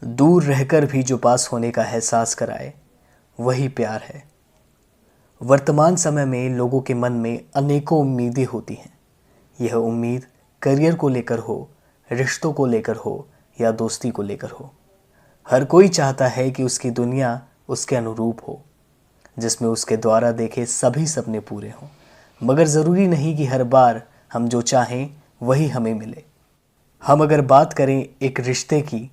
दूर रहकर भी जो पास होने का एहसास कराए, वही प्यार है। वर्तमान समय में लोगों के मन में अनेकों उम्मीदें होती हैं। यह उम्मीद करियर को लेकर हो, रिश्तों को लेकर हो या दोस्ती को लेकर हो। हर कोई चाहता है कि उसकी दुनिया उसके अनुरूप हो, जिसमें उसके द्वारा देखे सभी सपने पूरे हों। मगर ज़रूरी नहीं कि हर बार हम जो चाहें वही हमें मिले। हम अगर बात करें एक रिश्ते की,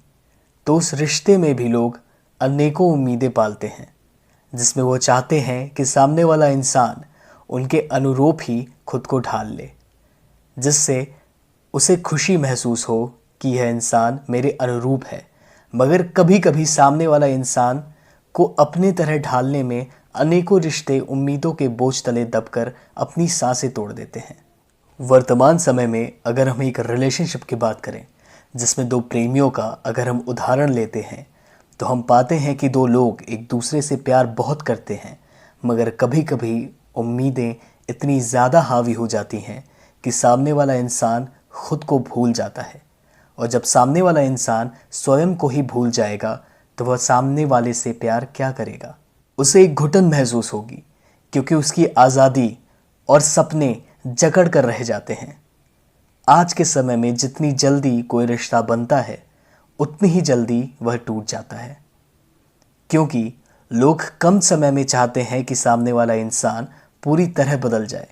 तो उस रिश्ते में भी लोग अनेकों उम्मीदें पालते हैं, जिसमें वो चाहते हैं कि सामने वाला इंसान उनके अनुरूप ही खुद को ढाल ले, जिससे उसे खुशी महसूस हो कि यह इंसान मेरे अनुरूप है। मगर कभी कभी सामने वाला इंसान को अपने तरह ढालने में अनेकों रिश्ते उम्मीदों के बोझ तले दबकर अपनी सांसें तोड़ देते हैं। वर्तमान समय में अगर हम एक रिलेशनशिप की बात करें, जिसमें दो प्रेमियों का अगर हम उदाहरण लेते हैं, तो हम पाते हैं कि दो लोग एक दूसरे से प्यार बहुत करते हैं, मगर कभी कभी उम्मीदें इतनी ज़्यादा हावी हो जाती हैं कि सामने वाला इंसान खुद को भूल जाता है। और जब सामने वाला इंसान स्वयं को ही भूल जाएगा, तो वह सामने वाले से प्यार क्या करेगा? उसे एक घुटन महसूस होगी, क्योंकि उसकी आज़ादी और सपने जकड़ कर रह जाते हैं। आज के समय में जितनी जल्दी कोई रिश्ता बनता है, उतनी ही जल्दी वह टूट जाता है, क्योंकि लोग कम समय में चाहते हैं कि सामने वाला इंसान पूरी तरह बदल जाए।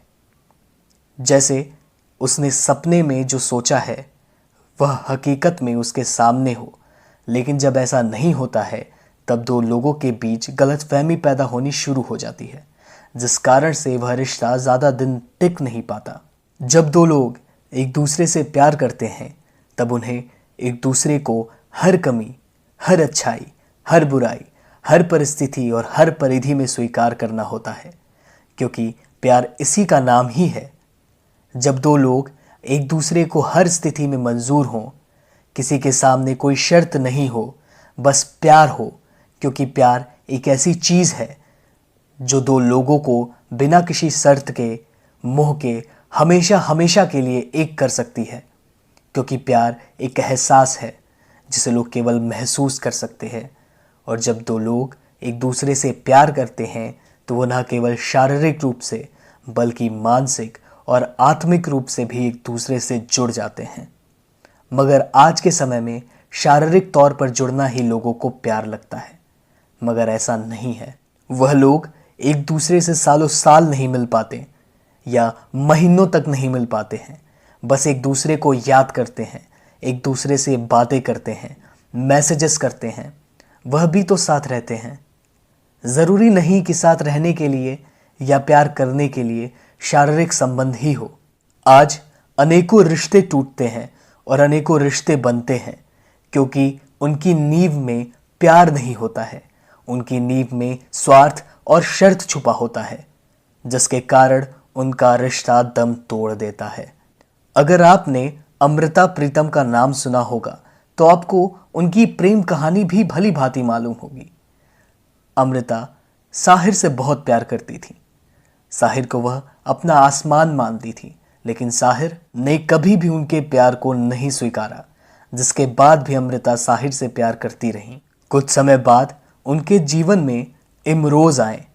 जैसे उसने सपने में जो सोचा है वह हकीकत में उसके सामने हो, लेकिन जब ऐसा नहीं होता है, तब दो लोगों के बीच गलतफहमी पैदा होनी शुरू हो जाती है, जिस कारण से वह रिश्ता ज़्यादा दिन टिक नहीं पाता। जब दो लोग एक दूसरे से प्यार करते हैं, तब उन्हें एक दूसरे को हर कमी, हर अच्छाई, हर बुराई, हर परिस्थिति और हर परिधि में स्वीकार करना होता है, क्योंकि प्यार इसी का नाम ही है। जब दो लोग एक दूसरे को हर स्थिति में मंजूर हों, किसी के सामने कोई शर्त नहीं हो, बस प्यार हो, क्योंकि प्यार एक ऐसी चीज़ है जो दो लोगों को बिना किसी शर्त के, मोह के हमेशा हमेशा के लिए एक कर सकती है। क्योंकि प्यार एक एहसास है जिसे लोग केवल महसूस कर सकते हैं। और जब दो लोग एक दूसरे से प्यार करते हैं, तो वो न केवल शारीरिक रूप से, बल्कि मानसिक और आत्मिक रूप से भी एक दूसरे से जुड़ जाते हैं। मगर आज के समय में शारीरिक तौर पर जुड़ना ही लोगों को प्यार लगता है, मगर ऐसा नहीं है। वह लोग एक दूसरे से सालों साल नहीं मिल पाते या महीनों तक नहीं मिल पाते हैं, बस एक दूसरे को याद करते हैं, एक दूसरे से बातें करते हैं, मैसेजेस करते हैं, वह भी तो साथ रहते हैं। ज़रूरी नहीं कि साथ रहने के लिए या प्यार करने के लिए शारीरिक संबंध ही हो। आज अनेकों रिश्ते टूटते हैं और अनेकों रिश्ते बनते हैं, क्योंकि उनकी नींव में प्यार नहीं होता है, उनकी नींव में स्वार्थ और शर्त छुपा होता है, जिसके कारण उनका रिश्ता दम तोड़ देता है। अगर आपने अमृता प्रीतम का नाम सुना होगा, तो आपको उनकी प्रेम कहानी भी भली भांति मालूम होगी। अमृता साहिर से बहुत प्यार करती थी। साहिर को वह अपना आसमान मानती थी, लेकिन साहिर ने कभी भी उनके प्यार को नहीं स्वीकारा, जिसके बाद भी अमृता साहिर से प्यार करती रही। कुछ समय बाद उनके जीवन में इमरोज आए।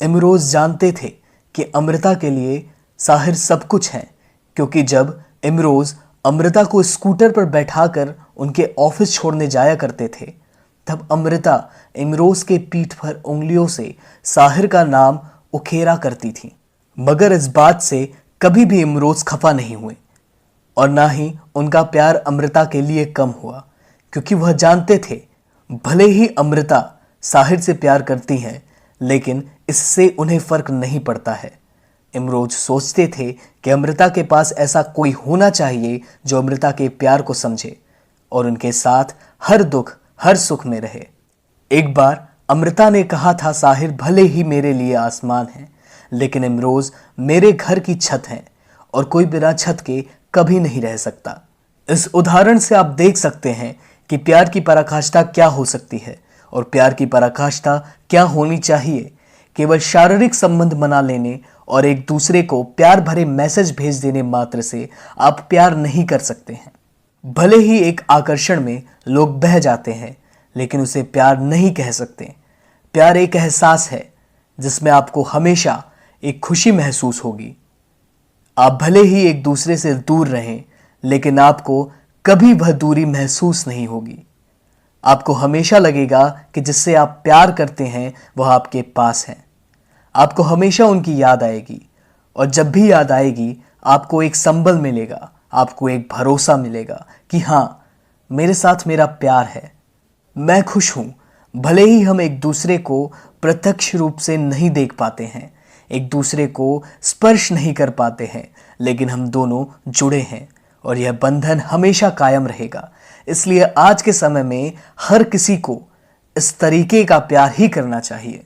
इमरोज जानते थे कि अमृता के लिए साहिर सब कुछ है, क्योंकि जब इमरोज अमृता को स्कूटर पर बैठाकर उनके ऑफिस छोड़ने जाया करते थे, तब अमृता इमरोज के पीठ पर उंगलियों से साहिर का नाम उखेरा करती थी। मगर इस बात से कभी भी इमरोज खफा नहीं हुए, और ना ही उनका प्यार अमृता के लिए कम हुआ, क्योंकि वह जानते थे भले ही अमृता साहिर से प्यार करती हैं, लेकिन इससे उन्हें फर्क नहीं पड़ता है। इमरोज सोचते थे कि अमृता के पास ऐसा कोई होना चाहिए जो अमृता के प्यार को समझे और उनके साथ हर दुख हर सुख में रहे। एक बार अमृता ने कहा था, साहिर भले ही मेरे लिए आसमान है, लेकिन इमरोज मेरे घर की छत है और कोई बिना छत के कभी नहीं रह सकता। इस उदाहरण से आप देख सकते हैं कि प्यार की पराकाष्ठा क्या हो सकती है और प्यार की पराकाष्ठा क्या होनी चाहिए। केवल शारीरिक संबंध बना लेने और एक दूसरे को प्यार भरे मैसेज भेज देने मात्र से आप प्यार नहीं कर सकते हैं। भले ही एक आकर्षण में लोग बह जाते हैं, लेकिन उसे प्यार नहीं कह सकते। प्यार एक एहसास है जिसमें आपको हमेशा एक खुशी महसूस होगी। आप भले ही एक दूसरे से दूर रहें, लेकिन आपको कभी वह दूरी महसूस नहीं होगी। आपको हमेशा लगेगा कि जिससे आप प्यार करते हैं वह आपके पास है। आपको हमेशा उनकी याद आएगी, और जब भी याद आएगी आपको एक संबल मिलेगा, आपको एक भरोसा मिलेगा कि हाँ, मेरे साथ मेरा प्यार है, मैं खुश हूं। भले ही हम एक दूसरे को प्रत्यक्ष रूप से नहीं देख पाते हैं, एक दूसरे को स्पर्श नहीं कर पाते हैं, लेकिन हम दोनों जुड़े हैं और यह बंधन हमेशा कायम रहेगा। इसलिए आज के समय में हर किसी को इस तरीके का प्यार ही करना चाहिए।